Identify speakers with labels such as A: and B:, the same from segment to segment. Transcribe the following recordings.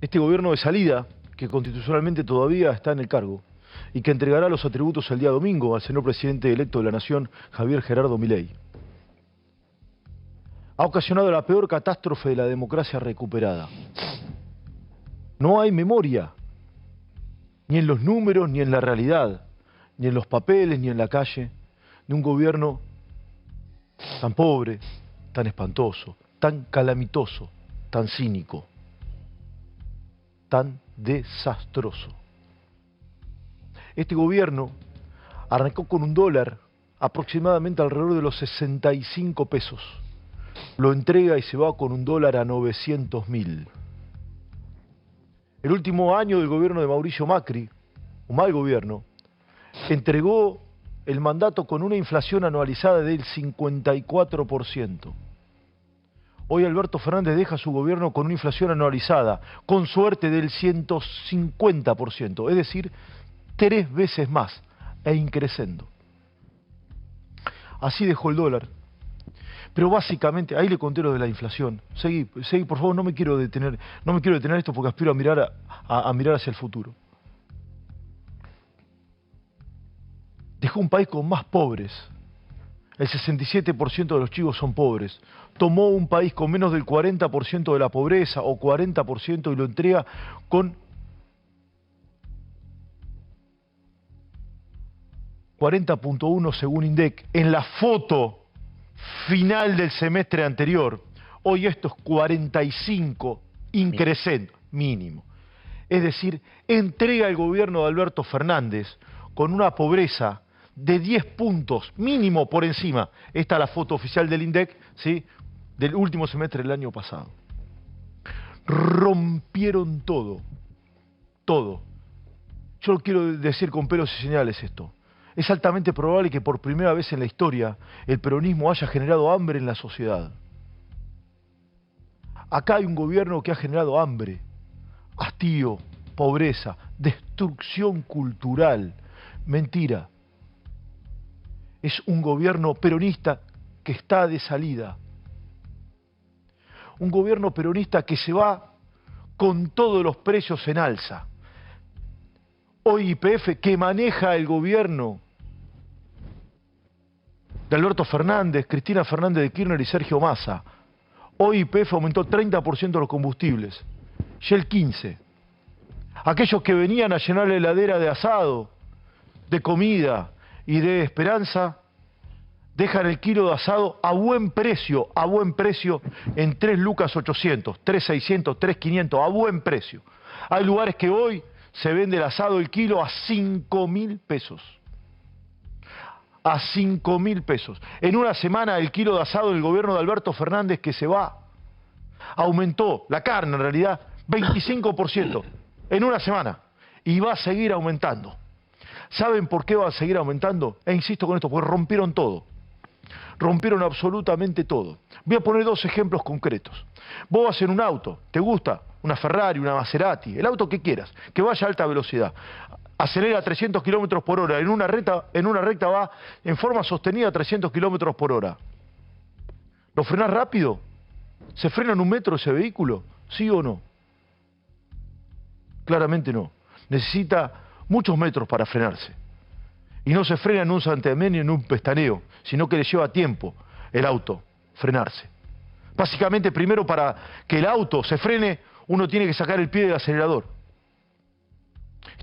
A: Este gobierno de salida, que constitucionalmente todavía está en el cargo, y que entregará los atributos el día domingo al señor presidente electo de la Nación, Javier Gerardo Milei, ha ocasionado la peor catástrofe de la democracia recuperada. No hay memoria, ni en los números, ni en la realidad, ni en los papeles, ni en la calle, de un gobierno tan pobre, tan espantoso, tan calamitoso, tan cínico, tan desastroso. Este gobierno arrancó con un dólar aproximadamente alrededor de los 65 pesos. Lo entrega y se va con un dólar a 900.000. El último año del gobierno de Mauricio Macri, un mal gobierno, entregó el mandato con una inflación anualizada del 54%. Hoy Alberto Fernández deja su gobierno con una inflación anualizada, con suerte del 150%, es decir, 3 veces más, e increciendo. Así dejó el dólar. Pero básicamente, ahí le conté lo de la inflación. Seguí, por favor, no me quiero detener esto porque aspiro a mirar hacia el futuro. Dejó un país con más pobres. El 67% de los chicos son pobres. Tomó un país con menos del 40% de la pobreza o 40% y lo entrega con 40.1 según INDEC. En la foto final del semestre anterior, hoy esto es 45 increciendo, mínimo. Es decir, entrega el gobierno de Alberto Fernández con una pobreza de 10 puntos, mínimo por encima. Esta es la foto oficial del INDEC, ¿sí?, del último semestre del año pasado. Rompieron todo, todo. Yo lo quiero decir con pelos y señales esto. Es altamente probable que por primera vez en la historia el peronismo haya generado hambre en la sociedad. Acá hay un gobierno que ha generado hambre, hastío, pobreza, destrucción cultural. Mentira. Es un gobierno peronista que está de salida. Un gobierno peronista que se va con todos los precios en alza. Hoy YPF, que maneja el gobierno de Alberto Fernández, Cristina Fernández de Kirchner y Sergio Massa. Hoy YPF aumentó 30% los combustibles, Shell 15%. Aquellos que venían a llenar la heladera de asado, de comida y de esperanza, dejan el kilo de asado a buen precio en 3.800.000, 3.600.000, 3.500.000, a buen precio. Hay lugares que hoy se vende el asado el kilo a 5.000 pesos. A 5.000 pesos. En una semana el kilo de asado del gobierno de Alberto Fernández que se va aumentó, la carne en realidad, 25% en una semana. Y va a seguir aumentando. ¿Saben por qué va a seguir aumentando? E insisto con esto, porque rompieron todo. Rompieron absolutamente todo. Voy a poner 2 ejemplos concretos. Vos vas en un auto, ¿te gusta? Una Ferrari, una Maserati, el auto que quieras, que vaya a alta velocidad. Acelera a 300 kilómetros por hora, en una recta va en forma sostenida a 300 kilómetros por hora. ¿Lo frenás rápido? ¿Se frena en 1 metro ese vehículo? ¿Sí o no? Claramente no. Necesita muchos metros para frenarse. Y no se frena en un santiamén ni en un pestaneo, sino que le lleva tiempo el auto frenarse. Básicamente, primero para que el auto se frene, uno tiene que sacar el pie del acelerador.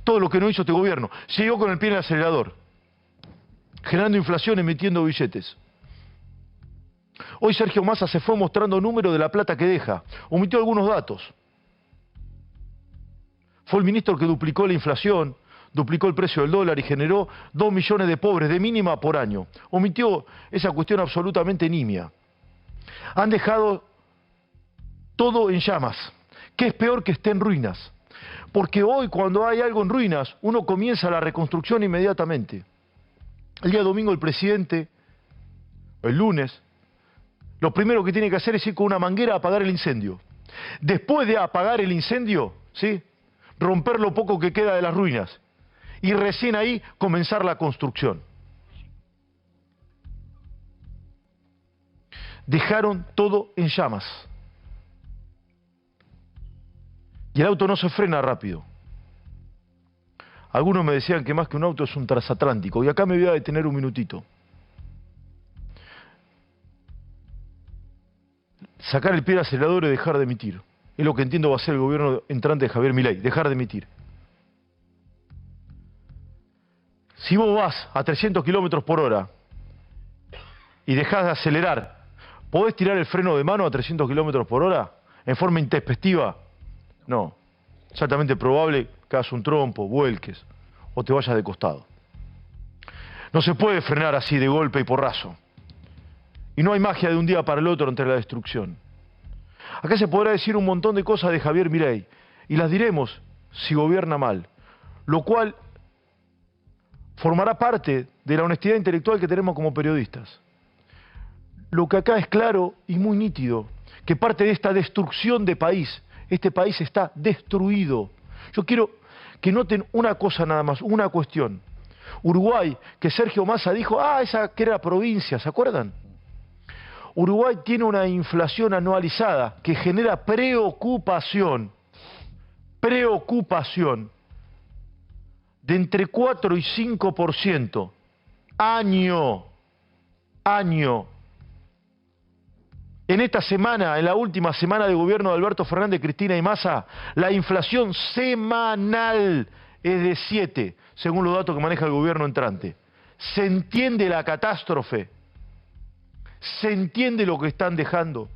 A: Todo lo que no hizo este gobierno. Siguió con el pie en el acelerador, generando inflación, emitiendo billetes. Hoy Sergio Massa se fue mostrando números de la plata que deja. Omitió algunos datos. Fue el ministro que duplicó la inflación, duplicó el precio del dólar y generó 2 millones de pobres de mínima por año. Omitió esa cuestión absolutamente nimia. Han dejado todo en llamas, que es peor que esté en ruinas. Porque hoy, cuando hay algo en ruinas, uno comienza la reconstrucción inmediatamente. El día domingo el presidente, el lunes, lo primero que tiene que hacer es ir con una manguera a apagar el incendio. Después de apagar el incendio, ¿sí?, romper lo poco que queda de las ruinas. Y recién ahí comenzar la construcción. Dejaron todo en llamas. Y el auto no se frena rápido. Algunos me decían que más que un auto es un transatlántico. Y acá me voy a detener un minutito. Sacar el pie del acelerador y dejar de emitir. Es lo que entiendo va a ser el gobierno entrante de Javier Milei. Dejar de emitir. Si vos vas a 300 kilómetros por hora y dejás de acelerar, ¿podés tirar el freno de mano a 300 kilómetros por hora en forma intempestiva? No. Es altamente probable que hagas un trompo, vuelques o te vayas de costado. No se puede frenar así de golpe y porrazo. Y no hay magia de un día para el otro entre la destrucción. Acá se podrá decir un montón de cosas de Javier Milei y las diremos si gobierna mal, lo cual formará parte de la honestidad intelectual que tenemos como periodistas. Lo que acá es claro y muy nítido, que parte de esta destrucción de país, este país está destruido. Yo quiero que noten una cosa nada más, una cuestión. Uruguay, que Sergio Massa dijo, esa que era provincia, ¿se acuerdan? Uruguay tiene una inflación anualizada que genera preocupación de entre 4 y 5%, año. En esta semana, en la última semana de gobierno de Alberto Fernández, Cristina y Massa, la inflación semanal es de 7, según los datos que maneja el gobierno entrante. ¿Se entiende la catástrofe? ¿Se entiende lo que están dejando?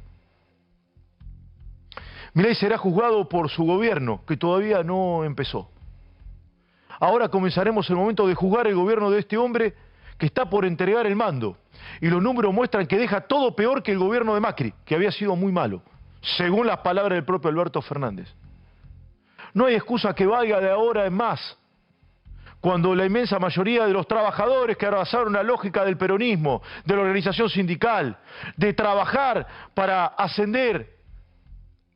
A: Milei será juzgado por su gobierno, que todavía no empezó. Ahora comenzaremos el momento de juzgar el gobierno de este hombre que está por entregar el mando. Y los números muestran que deja todo peor que el gobierno de Macri, que había sido muy malo, según las palabras del propio Alberto Fernández. No hay excusa que valga de ahora en más, cuando la inmensa mayoría de los trabajadores que abrazaron la lógica del peronismo, de la organización sindical, de trabajar para ascender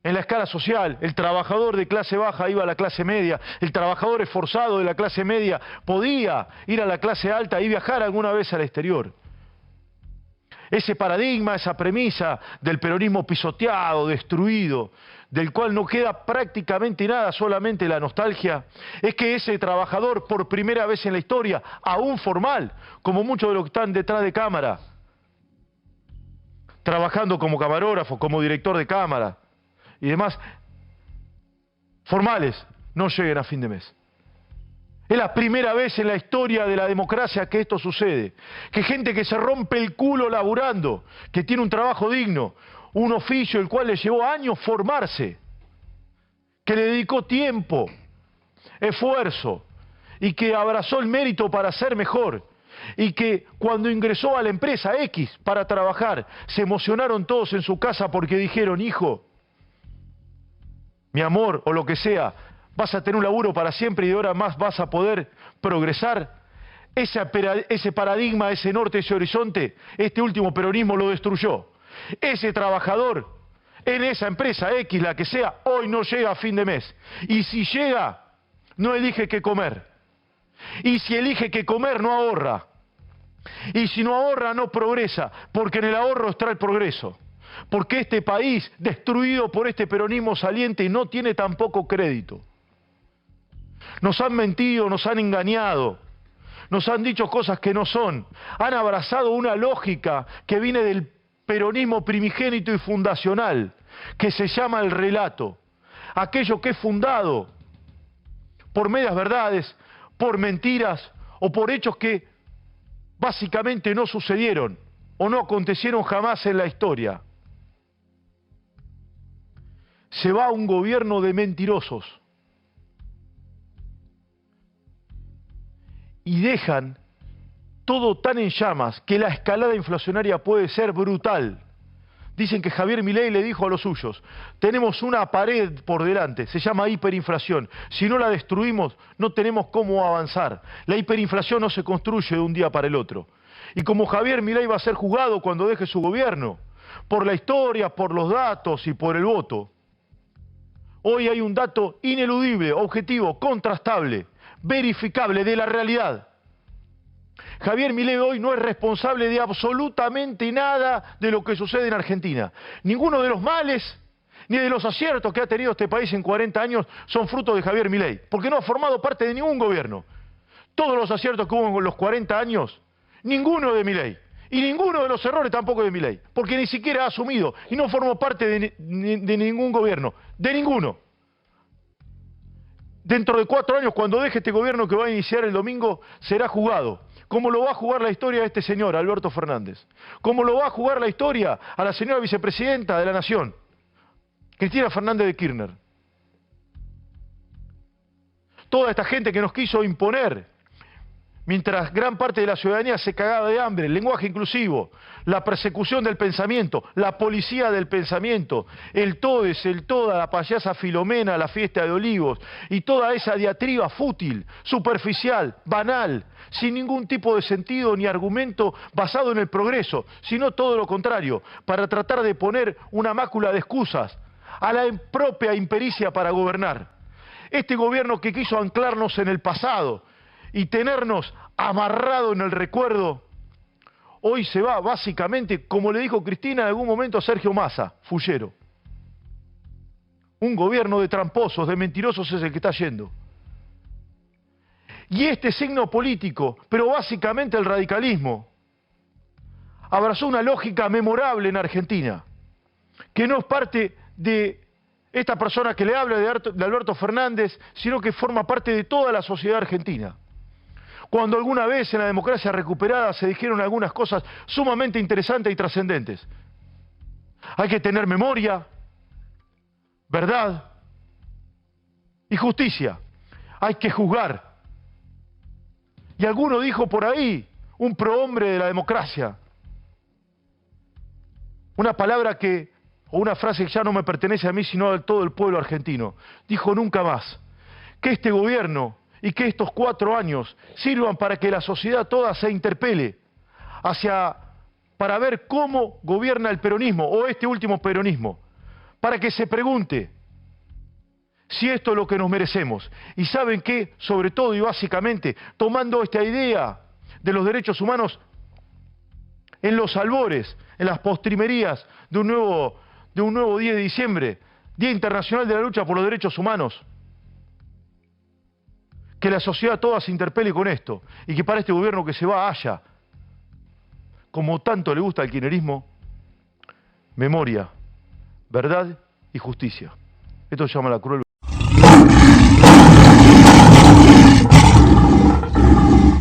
A: en la escala social, el trabajador de clase baja iba a la clase media, el trabajador esforzado de la clase media podía ir a la clase alta y viajar alguna vez al exterior. Ese paradigma, esa premisa del peronismo pisoteado, destruido, del cual no queda prácticamente nada, solamente la nostalgia, es que ese trabajador, por primera vez en la historia, aún formal, como muchos de los que están detrás de cámara, trabajando como camarógrafo, como director de cámara y demás, formales, no lleguen a fin de mes. Es la primera vez en la historia de la democracia que esto sucede. Que gente que se rompe el culo laburando, que tiene un trabajo digno, un oficio el cual le llevó años formarse, que le dedicó tiempo, esfuerzo, y que abrazó el mérito para ser mejor, y que cuando ingresó a la empresa X para trabajar, se emocionaron todos en su casa porque dijeron, hijo, mi amor, o lo que sea, vas a tener un laburo para siempre y de ahora más vas a poder progresar. Ese paradigma, ese norte, ese horizonte, este último peronismo lo destruyó. Ese trabajador en esa empresa X, la que sea, hoy no llega a fin de mes. Y si llega, no elige qué comer. Y si elige qué comer, no ahorra. Y si no ahorra, no progresa, porque en el ahorro está el progreso. Porque este país, destruido por este peronismo saliente, no tiene tampoco crédito. Nos han mentido, nos han engañado, nos han dicho cosas que no son, han abrazado una lógica que viene del peronismo primigénito y fundacional, que se llama el relato, aquello que es fundado por medias verdades, por mentiras o por hechos que básicamente no sucedieron o no acontecieron jamás en la historia. Se va un gobierno de mentirosos. Y dejan todo tan en llamas que la escalada inflacionaria puede ser brutal. Dicen que Javier Milei le dijo a los suyos, tenemos una pared por delante, se llama hiperinflación. Si no la destruimos, no tenemos cómo avanzar. La hiperinflación no se construye de un día para el otro. Y como Javier Milei va a ser juzgado cuando deje su gobierno, por la historia, por los datos y por el voto, hoy hay un dato ineludible, objetivo, contrastable, verificable de la realidad. Javier Milei hoy no es responsable de absolutamente nada de lo que sucede en Argentina. Ninguno de los males, ni de los aciertos que ha tenido este país en 40 años son fruto de Javier Milei, porque no ha formado parte de ningún gobierno. Todos los aciertos que hubo en los 40 años, ninguno de Milei. Y ninguno de los errores tampoco de Milei, porque ni siquiera ha asumido y no formó parte de ningún gobierno, de ninguno. Dentro de 4 años, cuando deje este gobierno que va a iniciar el domingo, será jugado. Como lo va a jugar la historia de este señor, Alberto Fernández. Como lo va a jugar la historia a la señora vicepresidenta de la Nación, Cristina Fernández de Kirchner. Toda esta gente que nos quiso imponer, mientras gran parte de la ciudadanía se cagaba de hambre, el lenguaje inclusivo, la persecución del pensamiento, la policía del pensamiento, el todes, el toda, la payasa Filomena, la fiesta de Olivos, y toda esa diatriba fútil, superficial, banal, sin ningún tipo de sentido ni argumento basado en el progreso, sino todo lo contrario, para tratar de poner una mácula de excusas a la propia impericia para gobernar. Este gobierno que quiso anclarnos en el pasado y tenernos amarrado en el recuerdo, hoy se va básicamente, como le dijo Cristina en algún momento a Sergio Massa, fullero. Un gobierno de tramposos, de mentirosos es el que está yendo. Y este signo político, pero básicamente el radicalismo, abrazó una lógica memorable en Argentina, que no es parte de esta persona que le habla de Alberto Fernández, sino que forma parte de toda la sociedad argentina. Cuando alguna vez en la democracia recuperada se dijeron algunas cosas sumamente interesantes y trascendentes. Hay que tener memoria, verdad y justicia. Hay que juzgar. Y alguno dijo por ahí, un prohombre de la democracia, una palabra que, o una frase que ya no me pertenece a mí, sino a todo el pueblo argentino. Dijo nunca más que este gobierno y que estos 4 años sirvan para que la sociedad toda se interpele para ver cómo gobierna el peronismo, o este último peronismo, para que se pregunte si esto es lo que nos merecemos. Y ¿saben qué? Sobre todo y básicamente, tomando esta idea de los derechos humanos en los albores, en las postrimerías de un nuevo 10 de diciembre, Día Internacional de la Lucha por los Derechos Humanos, que la sociedad toda se interpele con esto y que para este gobierno que se va haya, como tanto le gusta al kirchnerismo, memoria, verdad y justicia. Esto se llama la cruel